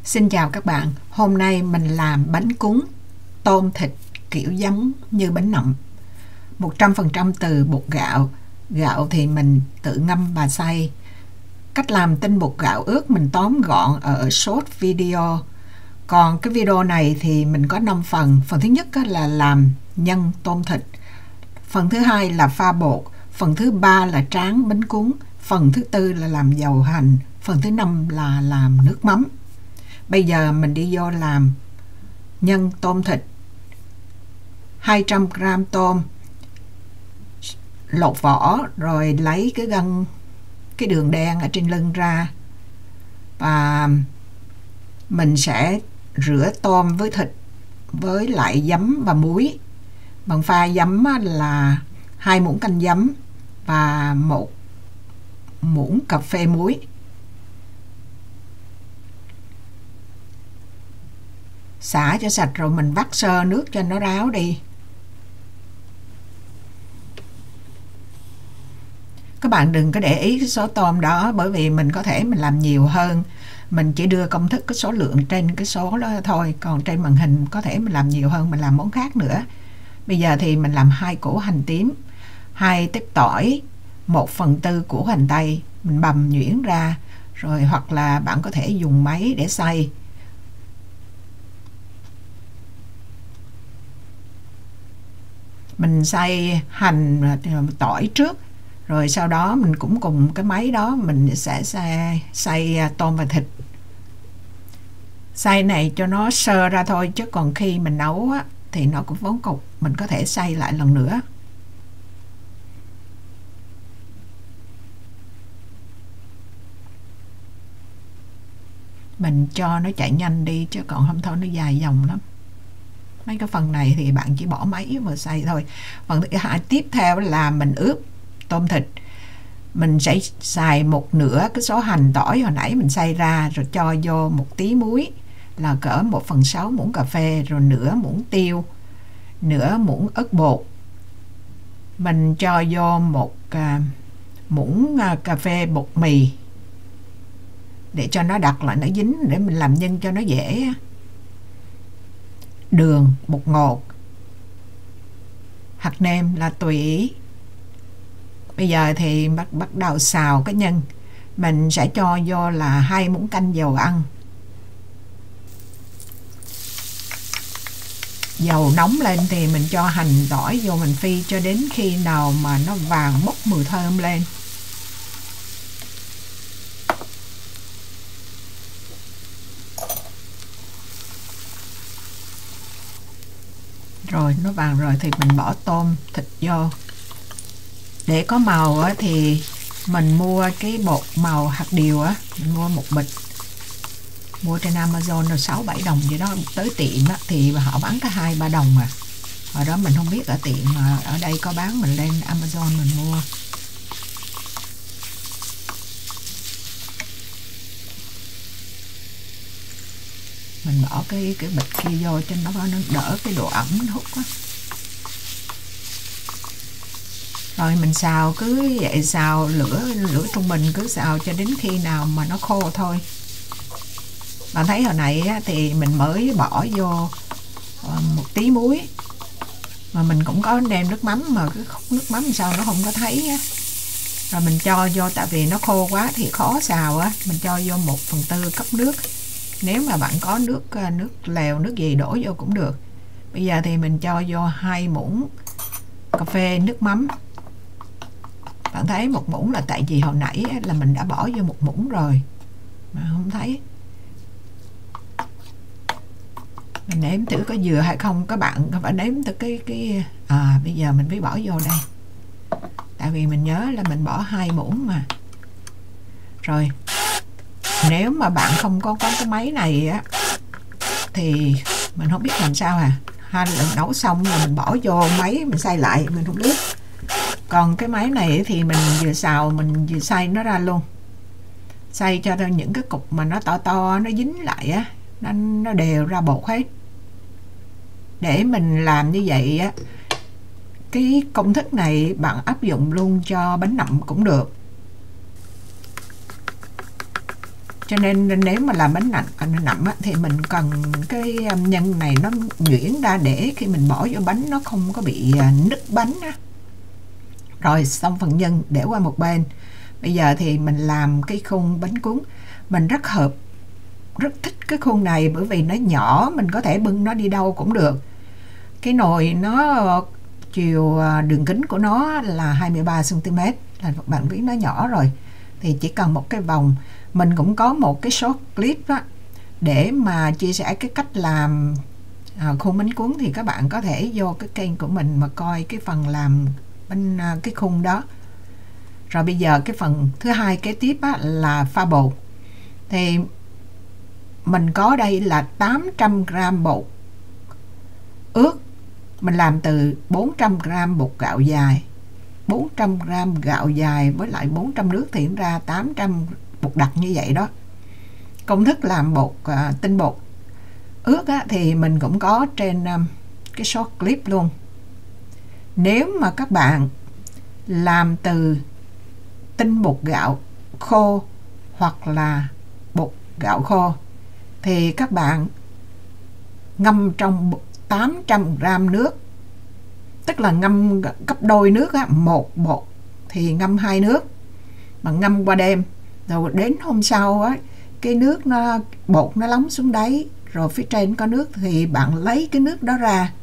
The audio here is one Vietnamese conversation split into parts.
Xin chào các bạn, hôm nay mình làm bánh cuốn tôm thịt kiểu giống như bánh nậm 100% từ bột gạo. Gạo thì mình tự ngâm và xay. Cách làm tinh bột gạo ướt mình tóm gọn ở short video. Còn cái video này thì mình có 5 phần. Phần thứ nhất là làm nhân tôm thịt. Phần thứ hai là pha bột. Phần thứ ba là tráng bánh cuốn. Phần thứ tư là làm dầu hành. Phần thứ năm là làm nước mắm. Bây giờ mình đi vô làm nhân tôm thịt. 200g tôm lột vỏ rồi lấy cái đường đen ở trên lưng ra, và mình sẽ rửa tôm với thịt với lại giấm và muối. Bằng pha giấm là 2 muỗng canh giấm và 1 muỗng cà phê muối. Xả cho sạch rồi mình vắt sơ nước cho nó ráo đi. Các bạn đừng có để ý cái số tôm đó, bởi vì mình có thể mình làm nhiều hơn. Mình chỉ đưa công thức cái số lượng trên cái số đó thôi, còn trên màn hình có thể mình làm nhiều hơn, mình làm món khác nữa. Bây giờ thì mình làm 2 củ hành tím, 2 tép tỏi, 1/4 củ hành tây, mình bằm nhuyễn ra, rồi hoặc là bạn có thể dùng máy để xay. Mình xay hành tỏi trước, rồi sau đó mình cũng cùng cái máy đó mình sẽ xay tôm và thịt. Xay này cho nó sơ ra thôi, chứ còn khi mình nấu á, thì nó cũng vón cục, mình có thể xay lại lần nữa. Mình cho nó chạy nhanh đi, chứ còn không thôi nó dài dòng lắm. Mấy cái phần này thì bạn chỉ bỏ máy vào xay thôi. Phần thứ hai tiếp theo là mình ướp tôm thịt. Mình sẽ xài 1/2 cái số hành tỏi hồi nãy mình xay ra, rồi cho vô một tí muối là cỡ 1/6 muỗng cà phê, rồi nửa muỗng tiêu, nửa muỗng ớt bột. Mình cho vô 1 muỗng cà phê bột mì để cho nó đặc lại, nó dính, để mình làm nhân cho nó dễ. Đường, bột ngọt, hạt nêm là tùy ý. Bây giờ thì bắt đầu xào cái nhân. Mình sẽ cho vô là 2 muỗng canh dầu ăn. Dầu nóng lên thì mình cho hành tỏi vô, mình phi cho đến khi nào mà nó vàng bốc mùi thơm lên. Rồi nó vàng rồi thì mình bỏ tôm thịt vô. Để có màu á, thì mình mua cái bột màu hạt điều á, mình mua 1 bịch, mua trên Amazon rồi 6-7 đồng vậy đó. Tới tiệm á, thì họ bán có 2-3 đồng mà. Hồi đó mình không biết ở tiệm, mà ở đây có bán, mình lên Amazon mình mua. Mình bỏ cái bịch kia vô cho nó đỡ cái độ ẩm nó hút á. Rồi mình xào cứ vậy, xào lửa trung bình, cứ xào cho đến khi nào mà nó khô thôi. Bạn thấy hồi nãy á, thì mình mới bỏ vô 1 tí muối, mà mình cũng có nêm nước mắm, mà cái khúc nước mắm sao nó không có thấy á. Rồi mình cho vô, tại vì nó khô quá thì khó xào á, mình cho vô 1/4 cốc nước. Nếu mà bạn có nước lèo, nước gì đổ vô cũng được. Bây giờ thì mình cho vô 2 muỗng cà phê nước mắm. Bạn thấy 1 muỗng là tại vì hồi nãy là mình đã bỏ vô 1 muỗng rồi mà không thấy. Mình nếm thử có vừa hay không, các bạn phải nếm từ cái bây giờ mình mới bỏ vô đây, tại vì mình nhớ là mình bỏ 2 muỗng mà. Rồi nếu mà bạn không có cái máy này á, thì mình không biết làm sao hai lần nấu xong rồi mình bỏ vô máy mình xay lại, mình không biết. Còn cái máy này thì mình vừa xào mình vừa xay nó ra luôn, xay cho những cái cục mà nó to nó dính lại á, nó đều ra bột hết. Để mình làm như vậy á, cái công thức này bạn áp dụng luôn cho bánh nậm cũng được. Cho nên nếu mà làm bánh nậm thì mình cần cái nhân này nó nhuyễn ra để khi mình bỏ vô bánh nó không có bị nứt bánh á. Rồi xong phần nhân để qua một bên. Bây giờ thì mình làm cái khung bánh cuốn. Mình rất thích cái khung này bởi vì nó nhỏ, mình có thể bưng nó đi đâu cũng được. Cái nồi nó chiều đường kính của nó là 23 cm, là bạn biết nó nhỏ rồi. Thì chỉ cần một cái vòng. Mình cũng có một cái short clip á, để mà chia sẻ cái cách làm khung bánh cuốn, thì các bạn có thể vô cái kênh của mình mà coi cái phần làm cái khung đó. Rồi bây giờ cái phần thứ hai kế tiếp á, là pha bột. Thì mình có đây là 800g bột ướt. Mình làm từ 400g bột gạo dài, 400g gạo dài với lại 400 nước thì ra 800 bột đặc như vậy đó. Công thức làm tinh bột ướt á, thì mình cũng có trên cái short clip luôn. Nếu mà các bạn làm từ tinh bột gạo khô hoặc là bột gạo khô thì các bạn ngâm trong 800g nước, tức là ngâm gấp đôi nước á, một bột thì ngâm 2 nước, mà ngâm qua đêm rồi đến hôm sau á, cái nước bột nó lắng xuống đáy, rồi phía trên có nước thì bạn lấy cái nước đó ra.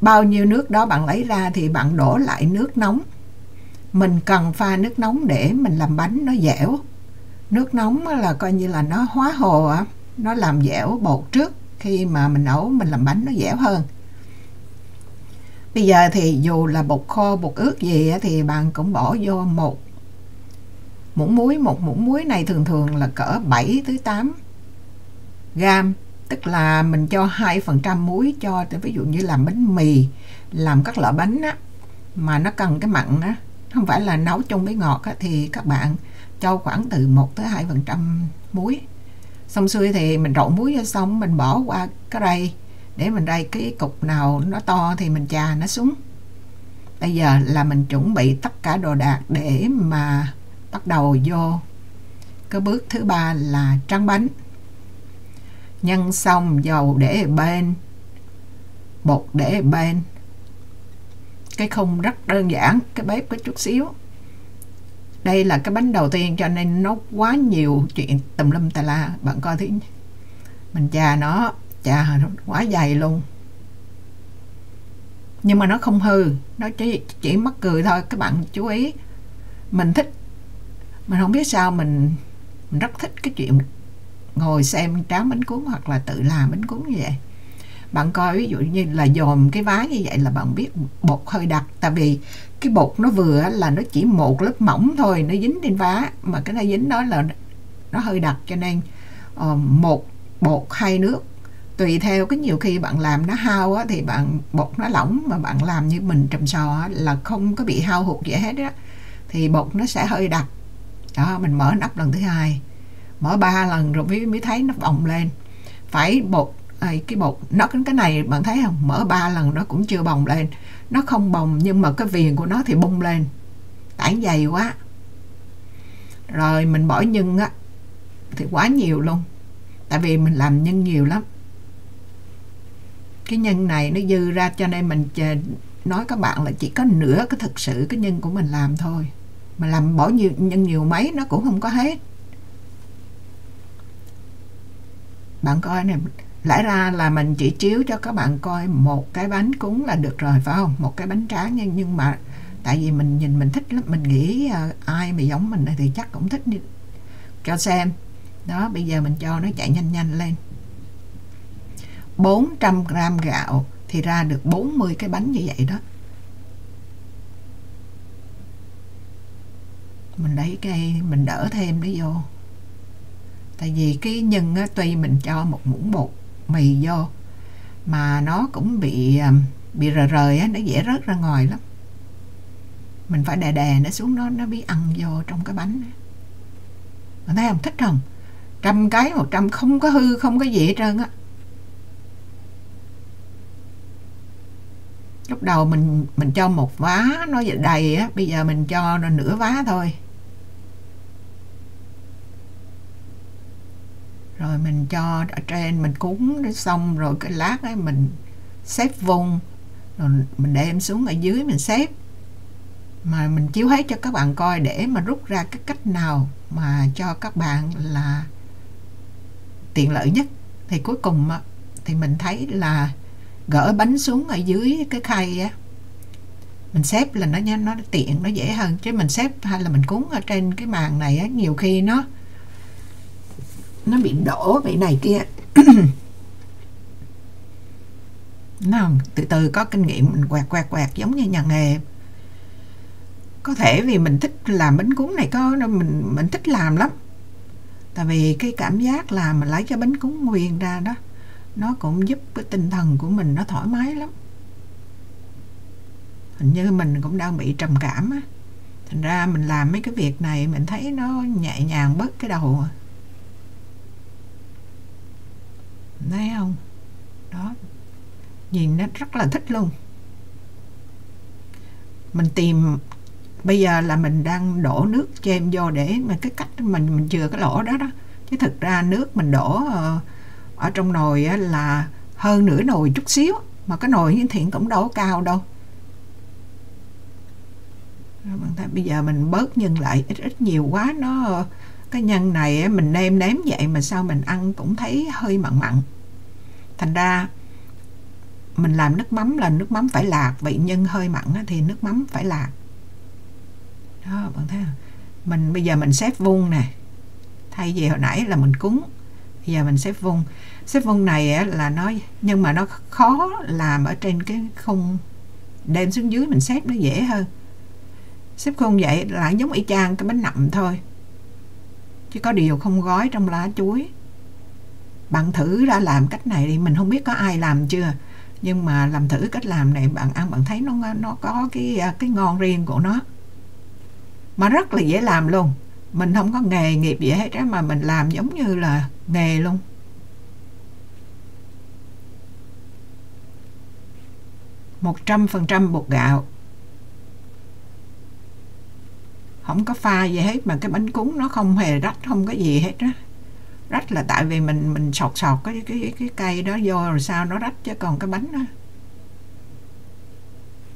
Bao nhiêu nước đó bạn lấy ra thì bạn đổ lại nước nóng. Mình cần pha nước nóng để mình làm bánh nó dẻo. Nước nóng là coi như là nó hóa hồ á, nó làm dẻo bột trước, khi mà mình nấu mình làm bánh nó dẻo hơn. Bây giờ thì dù là bột khô, bột ướt gì á, thì bạn cũng bỏ vô một muỗng muối. Một muỗng muối này thường thường là cỡ 7 tới 8 gram, tức là mình cho 2% muối cho, ví dụ như làm bánh mì, làm các loại bánh á, mà nó cần cái mặn á, không phải là nấu chung với ngọt á, thì các bạn cho khoảng từ 1 tới 2% muối. Xong xuôi thì mình trộn muối vô xong mình bỏ qua cái rây, để mình rây cái cục nào nó to thì mình chà nó xuống. Bây giờ là mình chuẩn bị tất cả đồ đạc để mà bắt đầu vô cái bước thứ ba là tráng bánh. Nhân xong dầu để ở bên, bột để ở bên. Cái khung rất đơn giản, cái bếp có chút xíu. Đây là cái bánh đầu tiên cho nên nó quá nhiều chuyện tùm lum tà la. Bạn coi thấy mình chà nó quá dày luôn, nhưng mà nó không hư, nó chỉ mắc cười thôi. Các bạn chú ý, mình thích, mình không biết sao mình rất thích cái chuyện ngồi xem tráng bánh cuốn hoặc là tự làm bánh cuốn như vậy. Bạn coi ví dụ như là dồn cái vá như vậy là bạn biết bột hơi đặc, tại vì cái bột nó vừa là nó chỉ một lớp mỏng thôi, nó dính trên vá, mà cái nó dính đó là nó hơi đặc, cho nên một bột 2 nước tùy theo. Cái nhiều khi bạn làm nó hao á, thì bạn bột nó lỏng, mà bạn làm như mình trầm sò á, là không có bị hao hụt gì hết á, thì bột nó sẽ hơi đặc đó. Mình mở nắp lần thứ hai, mở 3 lần rồi mới thấy nó bồng lên. Phải bột cái bột nó, cái này bạn thấy không, mở 3 lần nó cũng chưa bồng lên. Nó không bồng nhưng mà cái viền của nó thì bung lên, tảng dày quá. Rồi mình bỏ nhân á thì quá nhiều luôn, tại vì mình làm nhân nhiều lắm. Cái nhân này nó dư ra, cho nên mình nói các bạn là chỉ có nửa cái thực sự cái nhân của mình làm thôi. Mà làm bỏ nhân nhiều mấy nó cũng không có hết. Bạn coi này, lẽ ra là mình chỉ chiếu cho các bạn coi một cái bánh cuốn là được rồi, phải không? Một cái bánh tráng, nhưng mà tại vì mình nhìn mình thích lắm, mình nghĩ ai mà giống mình thì chắc cũng thích cho xem. Đó, bây giờ mình cho nó chạy nhanh nhanh lên. 400g gạo thì ra được 40 cái bánh như vậy đó. Mình lấy cây mình đỡ thêm nó vô. Tại vì cái nhân á, tuy mình cho một muỗng bột mì vô mà nó cũng bị rời rời á, nó dễ rớt ra ngoài lắm. Mình phải đè nó xuống, nó biết ăn vô trong cái bánh. Bạn thấy không, thích không? 100 cái 100, không có hư, không có gì hết trơn á. Lúc đầu mình cho một vá nó đầy á, bây giờ mình cho nửa vá thôi. rồi mình cho ở trên, mình cuốn nó xong rồi cái lát ấy mình xếp vung, rồi mình đem xuống ở dưới mình xếp. Mà mình chiếu hết cho các bạn coi để mà rút ra cái cách nào mà cho các bạn là tiện lợi nhất. Thì cuối cùng thì mình thấy là gỡ bánh xuống ở dưới cái khay á, mình xếp là nó tiện, nó dễ hơn. Chứ mình xếp hay là mình cuốn ở trên cái màn này á, nhiều khi nó bị đổ bị này kia. Nó từ từ có kinh nghiệm mình quẹt giống như nhà nghề. Có thể vì mình thích làm bánh cuốn này, mình thích làm lắm. Tại vì cái cảm giác là mình lấy cái bánh cuốn nguyên ra đó, nó cũng giúp cái tinh thần của mình nó thoải mái lắm. Hình như mình cũng đang bị trầm cảm á, thành ra mình làm mấy cái việc này mình thấy nó nhẹ nhàng bớt cái đầu. Thấy không? Đó, nhìn nó rất là thích luôn. Mình tìm, bây giờ là mình đang đổ nước chêm vô để mà cái cách mình chừa cái lỗ đó đó. Chứ thực ra nước mình đổ ở trong nồi á, là hơn nửa nồi chút xíu. Mà cái nồi hiển thiện cũng đâu có cao đâu. Bây giờ mình bớt nhân lại, ít nhiều quá nó, cái nhân này á, mình nêm nếm vậy mà sao mình ăn cũng thấy hơi mặn mặn. Thành ra mình làm nước mắm là nước mắm phải lạc, vị nhân hơi mặn á, thì nước mắm phải lạc. Đó, bạn thấy không? Bây giờ mình xếp vuông nè, thay vì hồi nãy là mình cúng, bây giờ mình xếp vuông. Xếp vuông này á, là nó, nhưng mà nó khó làm ở trên cái khung, đem xuống dưới mình xếp nó dễ hơn. Xếp khung vậy là giống y chang cái bánh nậm thôi, chứ có điều không gói trong lá chuối. Bạn thử ra làm cách này đi, mình không biết có ai làm chưa, nhưng mà làm thử cách làm này, bạn ăn bạn thấy nó có cái ngon riêng của nó, mà rất là dễ làm luôn. Mình không có nghề nghiệp gì hết á, mà mình làm giống như là nghề luôn. Một 100% bột gạo, không có pha gì hết, mà cái bánh cuốn nó không hề rách, không có gì hết á. Rách là tại vì mình sọt cái cây đó vô rồi sao nó rách, chứ còn cái bánh đó,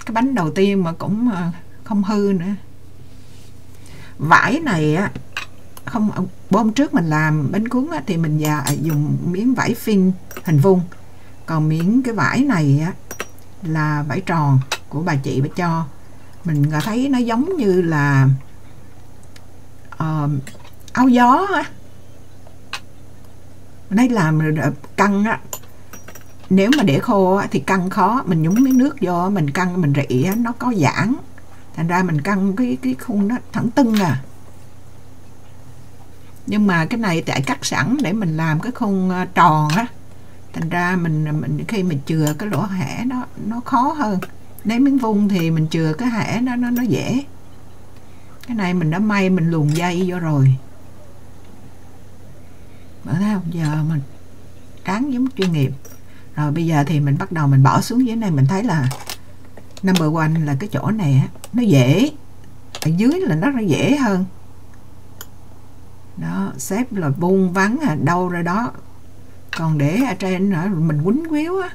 cái bánh đầu tiên mà cũng không hư nữa. Vải này á, không, hôm trước mình làm bánh cuốn á, thì mình dùng miếng vải phin hình vuông, còn miếng cái vải này á là vải tròn của bà chị bà cho. Mình thấy nó giống như là áo gió á. Đây làm căng á, nếu mà để khô á, thì căng khó. Mình nhúng miếng nước vô, mình căng mình rị á, nó có giãn, thành ra mình căng cái khung nó thẳng tưng à. Nhưng mà cái này tại cắt sẵn để mình làm cái khung tròn á, thành ra mình khi mình chừa cái lỗ hẻ nó khó hơn. Nếu miếng vuông thì mình chừa cái hẻ nó dễ. Cái này mình đã may mình luồn dây vô rồi. Bạn thấy không? Giờ mình tráng giống chuyên nghiệp. Rồi bây giờ thì mình bắt đầu mình bỏ xuống dưới này, mình thấy là number one là cái chỗ này á, nó dễ. Ở dưới là nó dễ hơn. Đó, xếp là vuông vắn đâu ra đó. Còn để ở trên mình quýnh quýu á.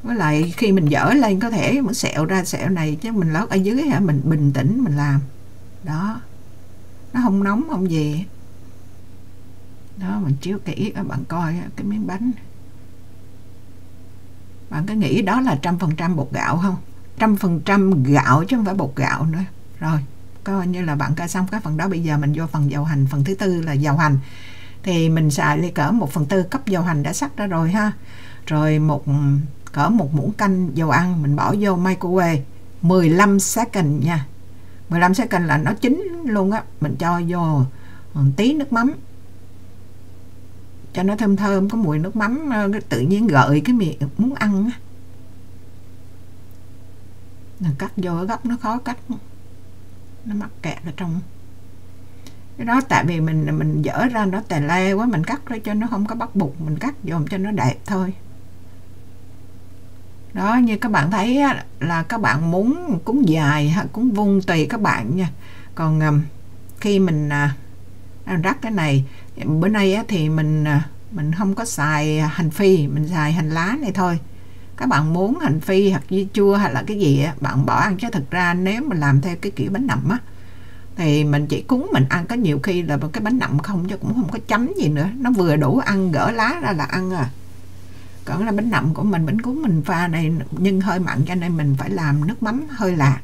Với lại khi mình dở lên có thể muốn sẹo ra sẹo này, chứ mình lót ở dưới mình bình tĩnh mình làm. Đó, nó không nóng không gì. Đó, mình chiếu kỹ các bạn coi cái miếng bánh. Bạn có nghĩ đó là 100% bột gạo không? 100% gạo chứ không phải bột gạo nữa. Rồi, coi như là bạn coi xong cái phần đó. Bây giờ mình vô phần dầu hành. Phần thứ tư là dầu hành. Thì mình xài ly cỡ 1/4 cốc dầu hành đã sắc ra rồi ha. Rồi cỡ một muỗng canh dầu ăn mình bỏ vô microwave 15 second nha. 15 second là nó chín luôn á. Mình cho vô một tí nước mắm cho nó thơm thơm, có mùi nước mắm tự nhiên gợi cái miệng muốn ăn á. Cắt vô ở góc nó khó cắt, nó mắc kẹt ở trong. Cái đó tại vì mình dở ra nó tè le quá, mình cắt ra cho nó không có bắt bục, mình cắt vô cho nó đẹp thôi. Đó, như các bạn thấy á, là các bạn muốn cúng dài hay cúng vuông tùy các bạn nha. Còn khi mình rắc cái này. Bữa nay á, thì mình không có xài hành phi, mình xài hành lá này thôi. Các bạn muốn hành phi hoặc dưa chua hay là cái gì á, bạn bỏ ăn, chứ thực ra nếu mà làm theo cái kiểu bánh nậm á thì mình chỉ cúng mình ăn, có nhiều khi là cái bánh nậm không, chứ cũng không có chấm gì nữa, nó vừa đủ ăn, gỡ lá ra là ăn à. Còn là bánh nậm của mình, bánh cuốn mình pha này nhưng hơi mặn, cho nên mình phải làm nước mắm hơi lạc.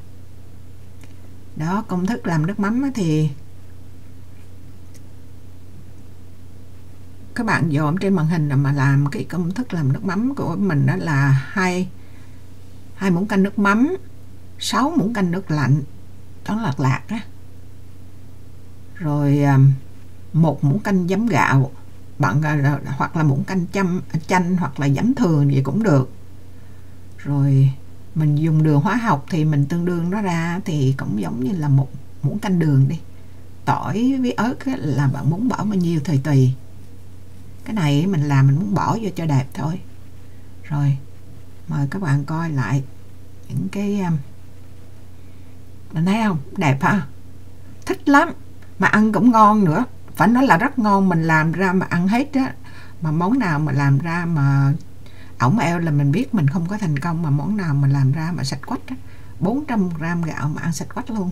Đó, công thức làm nước mắm thì các bạn dòm trên màn hình mà làm cái công thức làm nước mắm của mình đó là 2 muỗng canh nước mắm, 6 muỗng canh nước lạnh, đó lạc á, rồi 1 muỗng canh giấm gạo, bạn hoặc là muỗng canh chanh hoặc là giấm thường gì cũng được. Rồi mình dùng đường hóa học thì mình tương đương nó ra thì cũng giống như là 1 muỗng canh đường đi. Tỏi với ớt là bạn muốn bỏ bao nhiêu thì tùy. Cái này mình làm mình muốn bỏ vô cho đẹp thôi. Rồi mời các bạn coi lại những cái, mình thấy không, đẹp ha, thích lắm, mà ăn cũng ngon nữa, phải nói là rất ngon. Mình làm ra mà ăn hết á, mà món nào mà làm ra mà ổng eo là mình biết mình không có thành công. Mà món nào mà làm ra mà sạch quách á, 400g gạo mà ăn sạch quách luôn.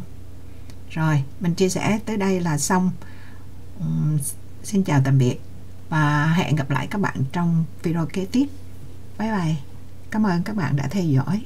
Rồi mình chia sẻ tới đây là xong. Xin chào tạm biệt và hẹn gặp lại các bạn trong video kế tiếp. Bye bye. Cảm ơn các bạn đã theo dõi.